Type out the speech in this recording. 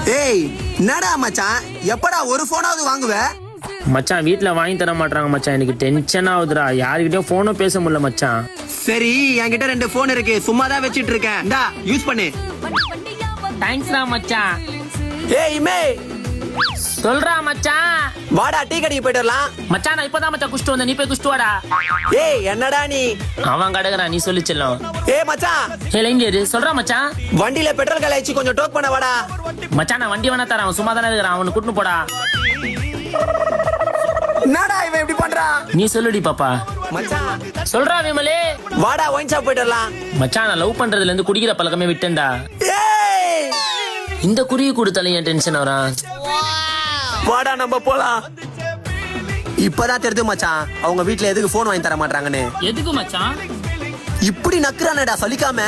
ஏய் என்னடா மச்சான், எப்படா ஒரு போனாவது வாங்குவ? மச்சான் வீட்ல வாங்கி தர மாட்டாங்க மச்சான், எனக்கு டென்ஷன் ஆகுதுடா. யாருக்கிட்டயும் போனும் பேச முடியல மச்சான். சரி, என்கிட்ட 2 போன் இருக்கு, சும்மா தான் வச்சிட்டு இருக்கேன். இந்தா யூஸ் பண்ணு. தேங்க்ஸ்டா மச்சான். ஏய் இமே, சொல்றா மச்சான். வாடா டீ கடைக்கு போயிட்டு வரலாம். மச்சான் நான் இப்பதான் மச்சான் குஷ்டு வந்தேன், நீ போய் குஷ்டு வாடா. ஏய் என்னடா நீ? அவன் கடக்குறான், நீ சொல்லி செல்லும். ஏய் மச்சான், ஏ லைன்ல இரு, சொல்றா மச்சான். வண்டியில பெட்ரோல் கலாய்ச்சி கொஞ்சம் டோக் பண்ண வாடா. மச்சான் நான் வண்டி வேணா தரேன், அவன் சும்மா தானே இருக்கிறான், அவனை கூட்டின்னு போடா. என்னடா இவன் இப்படி பண்றான்? நீ சொல்லுடி பாப்பா. மச்சான் சொல்றா விமலே. வாடா ஒயின் ஷாப் போயிட்டு வரலாம். மச்சான் நான் லவ் பண்றதுல இருந்து குடிக்கிற பழக்கமே விட்டேன்டா. ஏய் இந்த குடியை கொடுத்தாலும் ஏன் டென்ஷன் வரான்? வாடா நம்ம போலாம். இப்பதான் தெரிஞ்சு மச்சான், அவங்க வீட்ல எதுக்கு போன் வாங்கி தர மாட்டாங்கன்னு. எதுக்கு மச்சான் இப்படி நக்குறானடா சலிக்காம.